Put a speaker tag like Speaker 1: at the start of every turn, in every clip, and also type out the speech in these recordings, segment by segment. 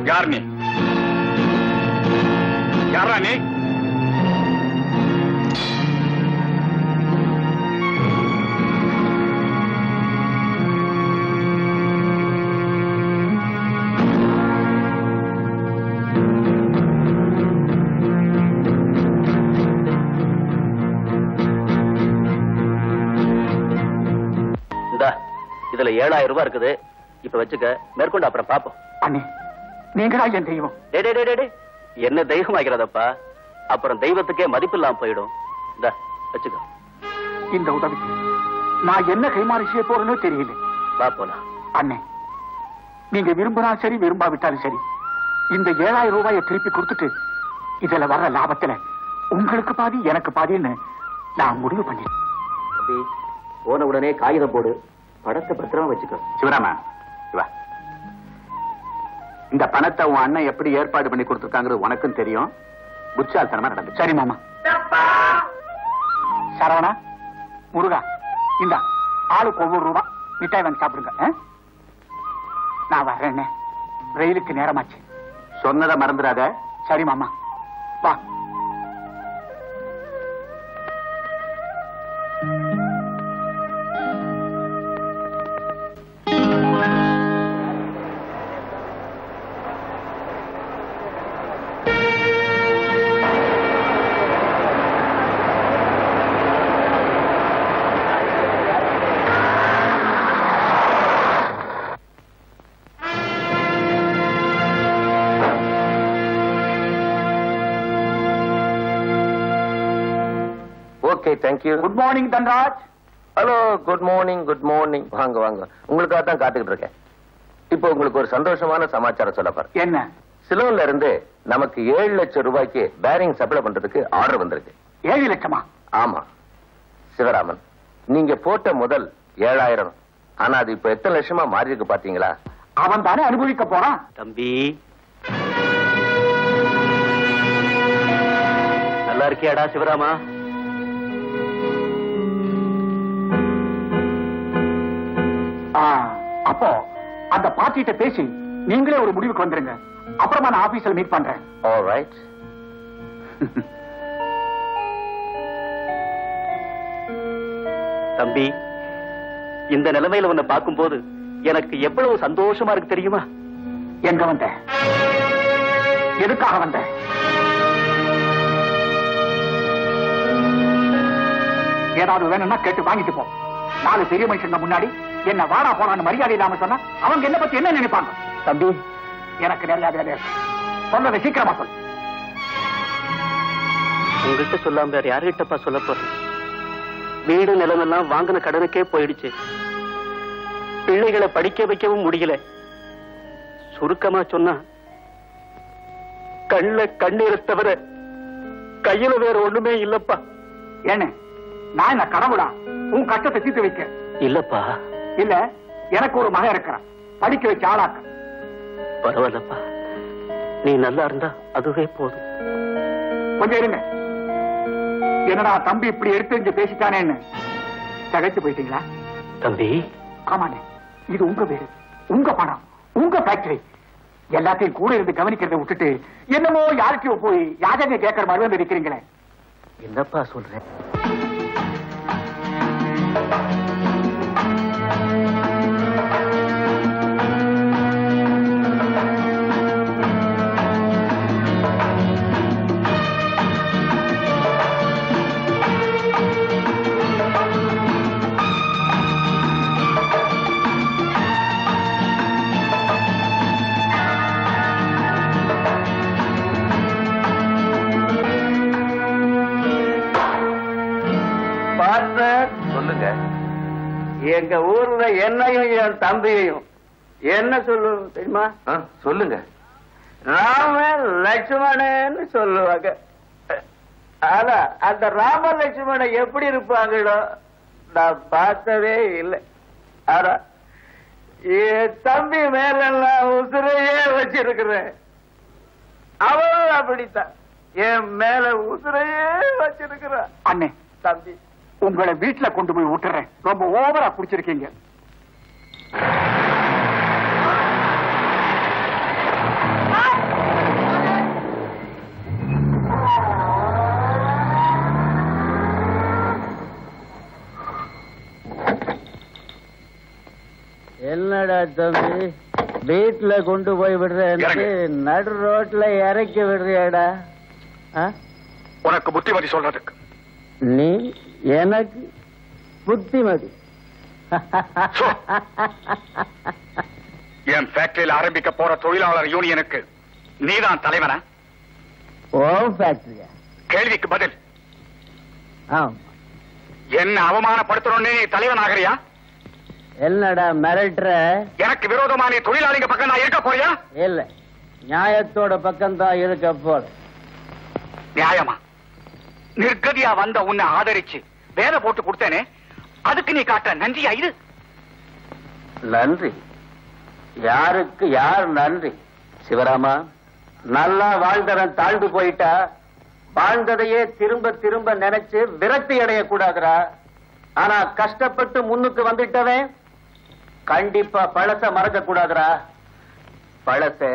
Speaker 1: யார் நீ? யாரா நீ?
Speaker 2: இதுல 7000 ரூபாய் இருக்குது. இப்ப வச்சுக்க, மேற்கொண்டு அப்புறம் பாப்போம்.
Speaker 3: அண்ணே, நீங்களா என் தெய்வம்?
Speaker 2: என்ன தெய்வம் ஆகிறதப்பா? அப்புறம் தெய்வத்துக்கே மதிப்பு இல்லாம போயிடும். வச்சுக்க.
Speaker 3: இந்த உதவிக்கு நான் என்ன கைமாறு செய்ய போறேன்னு தெரியல.
Speaker 2: வா போலாம்.
Speaker 3: அண்ணே, நீங்க விரும்பினா சரி, விரும்பாவிட்டாலும் சரி, இந்த 7000 ரூபாயை திருப்பி கொடுத்துட்டு இதுல வர்ற லாபத்துல உங்களுக்கு பாதி எனக்கு பாதின்னு நான் முடிவு பண்ணேன்.
Speaker 2: போன உடனே காகிதம் போடு, படத்தை பத்திரமா வச்சுக்கோ.
Speaker 1: சிவராமா, இந்த பணத்தை உன் அண்ணன் எப்படி ஏற்பாடு பண்ணி கொடுத்திருக்காங்கிறது உனக்கும் தெரியும். புட்சால்தனமா நடந்து.
Speaker 3: சரி மாமா. சரவணா, முருகா, இந்த ஆளுக்கு ஒவ்வொரு ரூபா மிட்டாய் வாங்கி சாப்பிடுங்க. நான் வர்றேன், ரயிலுக்கு நேரமாச்சு.
Speaker 1: சொன்னதை மறந்துடாத.
Speaker 3: சரி மாமா, வா.
Speaker 2: Thank you.
Speaker 3: Good morning Dhanraj.
Speaker 2: Hello, good morning. Good morning. வாங்க வாங்க, உங்களுக்காக தான் காத்துக்கிட்டு இருக்கேன். இப்போ உங்களுக்கு ஒரு சந்தோஷமான சமாச்சாரம் சொல்ல பாரு.
Speaker 3: என்ன?
Speaker 2: சிலோன்ல இருந்து நமக்கு 7 லட்சம் ரூபாய்க்கு பேரிங் சப்ளை பண்றதுக்கு ஆர்டர் வந்திருக்கு.
Speaker 3: 7 லட்சமா?
Speaker 2: ஆமா சிவராமன், நீங்க போட்ட முதல் 7000, ஆனா அது இப்ப எத்தனை லட்சமா மாறி இருக்கு பாத்தீங்களா?
Speaker 3: அவன் தானே அனுபவிக்க போறான்.
Speaker 2: தம்பி, நல்லா இருக்கியாடா சிவராமா?
Speaker 3: அப்போ அந்த பார்ட்டிட்ட பேசி நீங்களே ஒரு முடிவுக்கு வந்துருங்க. அப்புறமா நான் ஆபீஸ்ல மீட் பண்றேன்.
Speaker 2: ஆல்ரைட். தம்பி, இந்த நிலைமையில உன்னை பார்க்கும்போது எனக்கு எவ்வளவு சந்தோஷமா இருக்கு தெரியுமா?
Speaker 3: எங்க வந்த? எதுக்காக வந்த? ஏதாவது வேணும்னா கேட்டு வாங்கிட்டு போ. 4 பெரிய மனுஷங்க முன்னாடி என்ன வாடா போலான்னு மரியாதை இல்லாம சொன்னா அவங்க என்ன பத்தி என்ன நினைப்பாங்க? தம்பி, எனக்கு நிறைய வேலை இருக்கு. சொன்னதை சீக்கிரமா சொல்.
Speaker 2: உங்ககிட்ட சொல்லாம வேற யார்கிட்டப்பா சொல்ல போறேன்? வீடு நிலமெல்லாம் வாங்கின கடனுக்கே போயிடுச்சு. பிள்ளைகளை படிக்க வைக்கவும் முடியல. சுருக்கமா சொன்னா கண்ணுல கண்ணீரை தவிர கையில வேற ஒண்ணுமே இல்லப்பா.
Speaker 3: ஏன்னு நான் என்ன கடவுளா உன் கஷ்டத்தை தீர்த்து வைக்க?
Speaker 2: இல்லப்பா.
Speaker 3: இல்ல, எனக்கு ஒரு மகன் இருக்கிறான், படிக்க வச்சு ஆளாக்க.
Speaker 2: பரவாயில்லப்பா, நீ நல்லா இருந்தா அதுவே போதும்.
Speaker 3: கொஞ்சம் இருங்க. என்னடா தம்பி இப்படி எடுத்து பேசிட்டானேன்னு தகைச்சு போயிட்டீங்களா?
Speaker 2: தம்பி,
Speaker 3: ஆமாண்ணே, இது உங்க வீடு, உங்க பணம், உங்க ஃபேக்டரி. எல்லாத்தையும் கூட இருந்து கவனிக்கிறத விட்டுட்டு என்னமோ யாருக்கையும் போய் யாஜனை கேட்கற மாதிரி வந்து இருக்கிறீங்களே.
Speaker 2: என்னப்பா சொல்றேன்? சொல்லுங்க. எங்க ஊர்ல என்னையும் என் தம்பியையும் என்ன சொல்லுங்க தெரியுமா? சொல்லுங்க. ராம லட்சுமணன்னு சொல்லுவாங்க. ஆனா அந்த ராம லட்சுமணன் எப்படி இருப்பாங்களோ நான் பார்த்ததே இல்லை. ஆனா
Speaker 4: என் தம்பி மேல நான் உசுரையே வச்சிருக்கிறேன். அவன் அப்படித்தான் என் மேல உசுரையே வச்சிருக்கிறான்.
Speaker 3: அண்ணே,
Speaker 4: தம்பி,
Speaker 3: உங்களை வீட்டுல கொண்டு போய் விட்டுறேன். ரொம்ப ஓவரா குடிச்சிருக்கீங்க.
Speaker 5: என்னடா தம்பி, வீட்டுல கொண்டு போய் விடுறேன், நடு ரோட்ல இறக்கி விடுறியாடா?
Speaker 3: உனக்கு புத்திமதி சொல்றதுக்கு
Speaker 5: நீ எனக்கு புத்திமதி?
Speaker 3: என் ஃபேக்டரியில் ஆரம்பிக்க போற தொழிலாளர் யூனியனுக்கு நீதான் தலைவனா?
Speaker 5: ஓ ஃபேக்டரியா?
Speaker 3: கேள்விக்கு பதில்.
Speaker 5: ஆமா.
Speaker 3: என்ன அவமானப்படுத்தணும்னு நீ தலைவன் ஆகிறியா?
Speaker 5: என்னடா மிரட்டுற?
Speaker 3: எனக்கு விரோதமான தொழிலாளிங்க பக்கம் நான் இருக்க போறியா?
Speaker 5: இல்ல, நியாயத்தோட பக்கம்தான் இருக்க போற.
Speaker 3: நியாயமா? நிர்கதியா வந்த உன்னை ஆதரிச்சு வேலை போட்டு கொடுத்தேனே, அதுக்கு நீ காட்ட நன்றியா இது?
Speaker 5: நன்றி? யாருக்கு யார் நன்றி? சிவராமா, நல்லா வாழ்ந்தவன் தாழ்ந்து போயிட்டா வாழ்ந்ததையே திரும்ப திரும்ப நினைச்சு விரக்தி அடைய கூடாதுரா. ஆனா கஷ்டப்பட்டு முன்னுக்கு வந்துட்டவன் கண்டிப்பா பழச மறக்க கூடாதுரா. பழச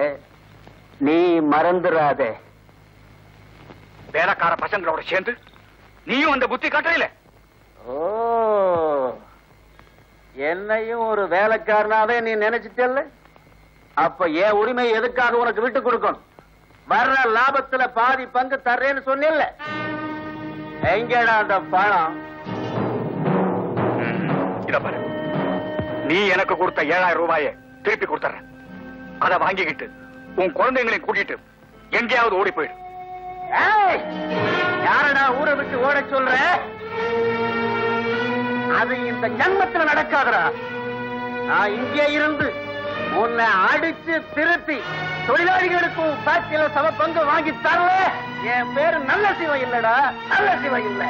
Speaker 5: நீ மறந்துடாதே.
Speaker 3: வேலைக்கார பசங்களோட சேர்ந்து நீயும் அந்த புத்தி காட்டல.
Speaker 5: ஓ, என்னையும் ஒரு வேலைக்காரனாவே நீ நினைச்சிட்டல்ல? அப்ப என் உரிமை எதுக்காக உனக்கு விட்டு கொடுக்கணும்? வர்ற லாபத்துல பாதி பங்கு தர்றேன்னு சொன்னில்ல, எங்கடா அந்த பணம்?
Speaker 3: இத பாரு, நீ எனக்கு கொடுத்த 7000 ரூபாயை திருப்பி கொடுத்துறேன். அதை வாங்கிக்கிட்டு உன் குழந்தைங்களையும் கூட்டிட்டு எங்கேயாவது ஓடி போயிடு.
Speaker 5: யாரடா ஊரை விட்டு ஓட சொல்ற? அது இந்த ஜன்மத்தில் நடக்காதடா. நான் இங்கே இருந்து உன்னை அடிச்சு திருத்தி தொழிலாளிகளுக்கும் ஃபேக்டரியில சம பங்கு வாங்கி தரல, என் பேரு நல்ல சிவம் இல்லடா, நல்ல சிவம் இல்ல.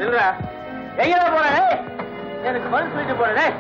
Speaker 5: இல்லடா, எங்கடா போற? எனக்கு பதில் சொல்லிட்டு போறேன்.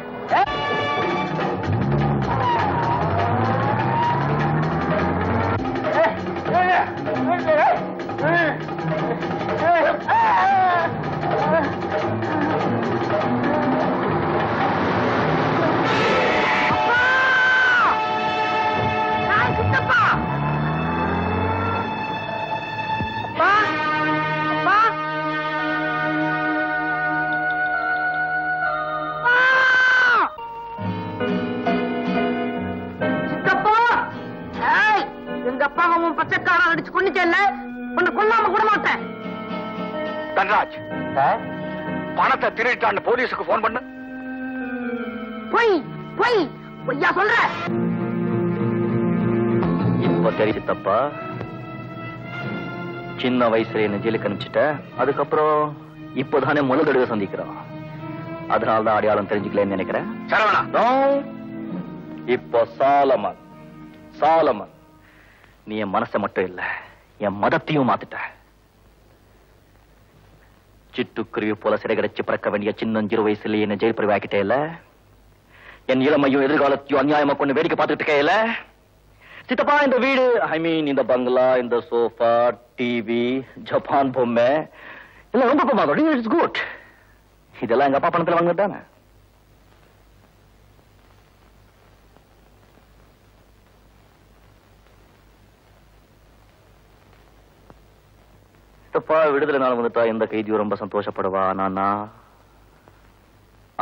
Speaker 5: பச்சைக்காரன் அடிச்சு கொண்டுச்சல்ல, உன்னை கொல்லாம கூட மாட்டேன்.
Speaker 3: தன்ராஜ், பணத்தை திருட்டான்னு போலீஸுக்கு போன் பண்ணு.
Speaker 5: பொய் பொய் பொய்யா சொல்ற?
Speaker 2: இப்ப தெரிஞ்சு தப்பா? சின்ன வயசுல என்ன ஜெயிலுக்கு அனுப்பிச்சிட்ட, அதுக்கப்புறம் இப்போதானே முதல் தடவை சந்திக்கிறோம், அதனாலதான் அடையாளம் தெரிஞ்சுக்கலன்னு நினைக்கிறேன்.
Speaker 3: சரவணா,
Speaker 2: இப்போ சாலமன், சாலமன், நீ என் மனசை மட்டும் இல்ல, என் மதத்தையும் மாத்திட்ட. சிட்டுக்குருவி போல சிறை கிடைச்சு பறக்க வேண்டிய சின்னஞ்சிறு வயசுல என்ன ஜெயில் பிரிவு ஆக்கிட்டே இல்ல, என் இளமையும் எதிர்காலத்தையும் அநியாயமா கொண்டு வேடிக்கை பார்த்துட்டு இருக்கே இல்ல. சித்தப்பா, இந்த வீடு, ஐ மீன் இந்த பங்களா, இந்த சோஃபா, டிவி, ஜப்பான் பொம்மை எல்லாம் ரொம்ப பிரமாதம். It's good. இதெல்லாம் எங்க அப்பா பணத்துல வாங்கிட்டானே. சித்தப்பா, விடுதலை நாள் வந்துட்டா எந்த கைதியும் ரொம்ப சந்தோஷப்படுவா. நானா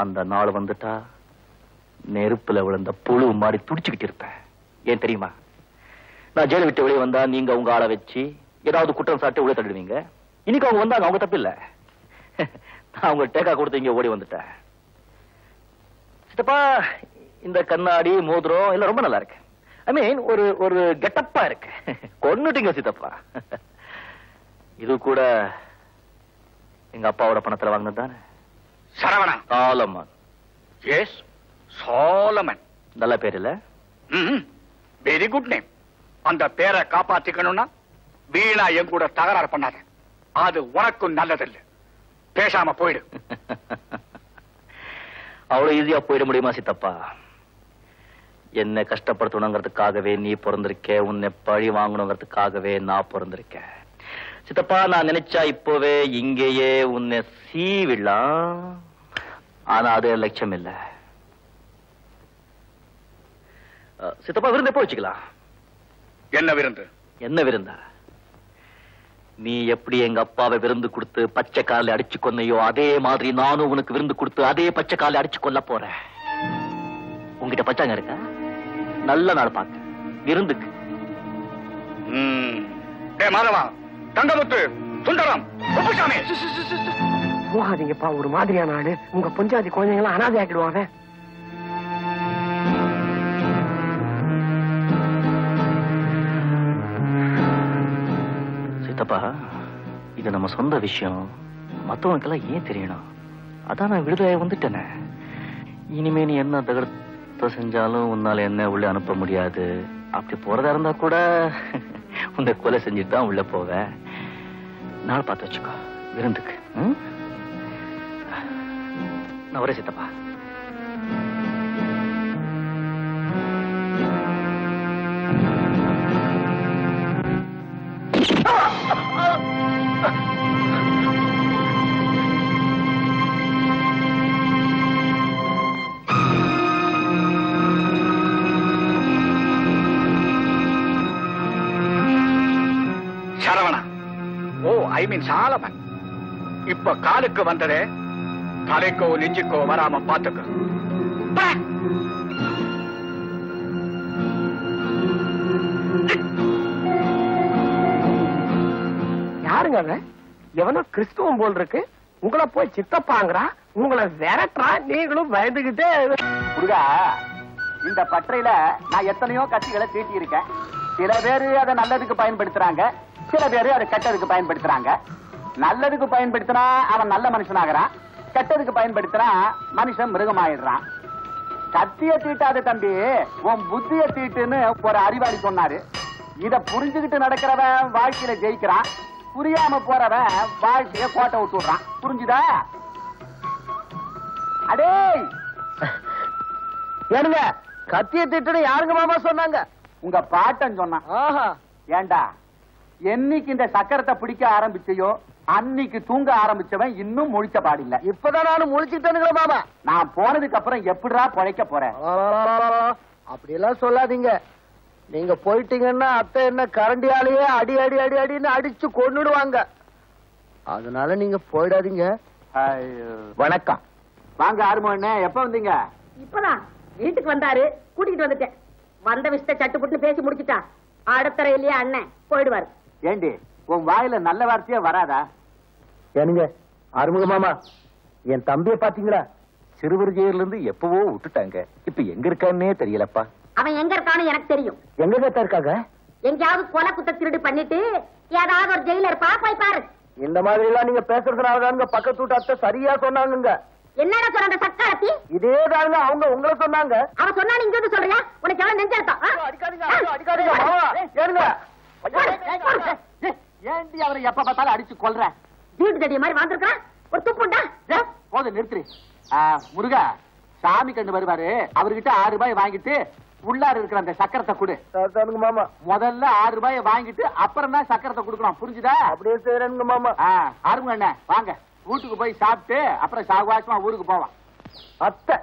Speaker 2: அந்த நாள் வந்துட்டா நெருப்புல விழுந்த புழு மாதிரி துடிச்சுக்கிட்டு இருப்பேன். ஏன் தெரியுமா? நான் ஜெயில விட்டு வெளியே வந்தா நீங்க உங்க ஆளை வச்சு ஏதாவது குற்றம் சாட்டு உள்ள தள்ளிடுவீங்க. இன்னைக்கு அவங்க வந்தாங்க, அவங்க தப்பு இல்ல. நான் அவங்க டேக்கா கொடுத்து இங்க ஓடி வந்துட்டேன். சித்தப்பா, இந்த கண்ணாடி மோதிரம் எல்லாம் ரொம்ப நல்லா இருக்கு. ஐ மீன் ஒரு ஒரு கெட்டப்பா இருக்கு. கொன்னுட்டீங்க சித்தப்பா. இது கூட எங்க அப்பாவோட பணத்துல வாங்கினது தானே?
Speaker 3: சரவணா,
Speaker 2: சாலமன்.
Speaker 3: எஸ், சாலமன்.
Speaker 2: நல்ல பேர் இல்ல?
Speaker 3: Very good name. அந்த பேரை காப்பாத்திக்கணும்னா வீணா என் கூட தகராறு பண்ணாத. அது உனக்கும் நல்லதில்லை. பேசாம போயிடு.
Speaker 2: அவ்வளவு ஈஸியா போயிட முடியுமா சித்தப்பா? என்ன கஷ்டப்படுத்தணுங்கிறதுக்காகவே நீ பிறந்திருக்க, உன்னை பழி வாங்கணுங்கிறதுக்காகவே நான் பிறந்திருக்கேன். சித்தப்பா, நான் நினைச்சா இப்பவே இங்கேயே உன்னை சீவிடலாம். ஆனா அது லட்சியம் இல்ல. சித்தப்பா, விருந்து எப்போ வச்சுக்கலாம்?
Speaker 3: என்ன விருந்து?
Speaker 2: என்ன விருந்தா? நீ எப்படி எங்க அப்பாவை விருந்து கொடுத்து பச்சை கால அடிச்சு கொன்னையோ அதே மாதிரி நானும் உனக்கு விருந்து கொடுத்து அதே பச்சை கால அடிச்சு கொல்ல போறேன். உங்ககிட்ட பச்சாங்க இருக்கா? நல்ல நாள் பார்த்து விருந்துக்கு.
Speaker 3: மாதவா, தங்கமுத்து, சுந்தரம், குப்புசாமி.
Speaker 5: போகாதீங்கப்பா, ஒரு மாதிரியான ஆளு. உங்க பொஞ்சாதி குழந்தைங்களாம் அனாதை ஆக்கிடுவாங்க.
Speaker 2: சித்தப்பா, இது நம்ம சொந்த விஷயம். மத்தவங்களுக்கெல்லாம் ஏன் தெரியணும்? அதான் நான் விடுதலை வந்துட்டேனே. இனிமே நீ என்ன தகரத்தை செஞ்சாலும் உன்னால என்ன உள்ள அனுப்ப முடியாது. அப்படி போறதா இருந்தா கூட உன்னை கொலை செஞ்சுட்டு தான் உள்ள போவேன். நாள் பார்த்து வச்சுக்கோ விருந்துக்கு. நான் ஒரே சித்தப்பா.
Speaker 3: சரவணா, ஓ ஐ மீன் சாலமன். இப்ப காலுக்கு வந்ததே தலைக்கோ நெஞ்சுக்கோ வராம பாத்துக்க.
Speaker 5: யாருங்க அவன்? எவனோ கிறிஸ்துவம் போல் இருக்கு. உங்களை போய் சித்தப்பாங்கிறா, உங்களை விரட்டுறா, நீங்களும் பயந்துகிட்டே.
Speaker 1: முருகா, இந்த பற்றையில நான் எத்தனையோ கட்சிகளை தீட்டி இருக்கேன். சில பேரு அதை நல்லதுக்கு பயன்படுத்துறாங்க, சில பேரு அதை கெட்டதுக்கு பயன்படுத்துறாங்க. நல்லதுக்கு பயன்படுத்தினா அவன் நல்ல மனுஷனாகிறான், கெட்டதுக்கு பயன்படுத்தினா மனுஷன் மிருகமாயிடுறான். கத்திய தீட்டாத தம்பி, உன் புத்திய தீட்டுன்னு ஒரு அறிவாளி சொன்னாரு. இத புரிஞ்சுக்கிட்டு நடக்கிறவன் வாழ்க்கையில ஜெயிக்கிறான், புரியாம போறவன் வாழ்க்கைய கோட்டை விட்டு விடுறான். புரிஞ்சுதா? அடே
Speaker 5: ஏனுங்க, கத்திய திட்டு யாருங்க மாமா சொன்னாங்க?
Speaker 1: உங்க பாட்டன் சொன்னான்.
Speaker 5: ஆஹா,
Speaker 1: ஏண்டா, என்னைக்கு இந்த சக்கரத்தை பிடிக்க ஆரம்பிச்சையோ அன்னைக்கு தூங்க ஆரம்பிச்சவன் இன்னும் முழிச்ச பாடில்ல.
Speaker 5: இப்பதான் நானும் முழிச்சுட்டேனுங்களா மாமா.
Speaker 1: நான் போனதுக்கு அப்புறம் எப்படிடா பிழைக்க போறேன்?
Speaker 5: அப்படி எல்லாம் சொல்லாதீங்க. நீங்க போயிட்டீங்கன்னா அத்தை என்ன கரண்டியாலேயே அடி அடி அடி அடின்னு அடிச்சு கொன்னுடுவாங்க. அதனால நீங்க போயிடாதீங்க.
Speaker 1: வணக்கம். வாங்க ஆறுமோண்ணே, எப்ப வந்தீங்க?
Speaker 6: இப்பதான் வீட்டுக்கு வந்தாரு, கூட்டிட்டு வந்துட்டேன். வந்த விஷயத்தை சட்டுப்புட்டு பேசி முடிச்சுட்டா. அடுத்த ரயிலே அண்ணன் போயிடுவாரு.
Speaker 1: ஏண்டி, உன் வாயில நல்ல வார்த்தையே வராதா?
Speaker 5: ஏனுங்க ஆறுமுக மாமா, என் தம்பிய பாத்தீங்களா? சிறுவர் ஜெயில இருந்து எப்பவோ விட்டுட்டாங்க. இப்ப எங்க இருக்கான்னே தெரியலப்பா.
Speaker 6: அவன் எங்க இருக்கான்னு எனக்கு தெரியும்.
Speaker 5: எங்க கேட்டா இருக்காங்க?
Speaker 6: எங்கேயாவது கொலை குத்த திருடு பண்ணிட்டு ஏதாவது ஒரு ஜெயில இருப்பா, போய் பாரு.
Speaker 5: இந்த மாதிரி எல்லாம் நீங்க பேசுறதுனாலதாங்க பக்கத்து வீட்டு அத்தை சரியா சொன்னாங்க.
Speaker 6: என்னடா சொல்ற அந்த சக்காரத்தி?
Speaker 5: இதே தாங்க அவங்க உங்களை சொன்னாங்க.
Speaker 6: அவன் சொன்னா நீங்க வந்து சொல்றியா? உனக்கு எவ்வளவு நெஞ்செடுத்தா?
Speaker 5: அடிக்காதீங்க மாமா. ஏனுங்க,
Speaker 1: ஏண்டி அவரை எப்ப பார்த்தாலும் அடிச்சு கொல்ற?
Speaker 6: வீட்டு தடிய மாதிரி வாழ்ந்துருக்கான். ஒரு துப்புண்டா.
Speaker 1: போது நிறுத்துரு. முருகா, சாமி கண்டு வருவாரு, அவர்கிட்ட 6 ரூபாய் வாங்கிட்டு உள்ளார இருக்கிற அந்த சக்கரத்தை கொடு.
Speaker 5: மாமா,
Speaker 1: முதல்ல 6 ரூபாய் வாங்கிட்டு அப்புறம் தான் சக்கரத்தை கொடுக்கணும். புரிஞ்சுதா?
Speaker 5: அப்படியே செய்யறேங்க மாமா.
Speaker 1: ஆறுங்க அண்ணே, வாங்க வீட்டுக்கு போய் சாப்பிட்டு அப்புறம் சாகுவாசமா ஊருக்கு போவான்.
Speaker 5: அத்தை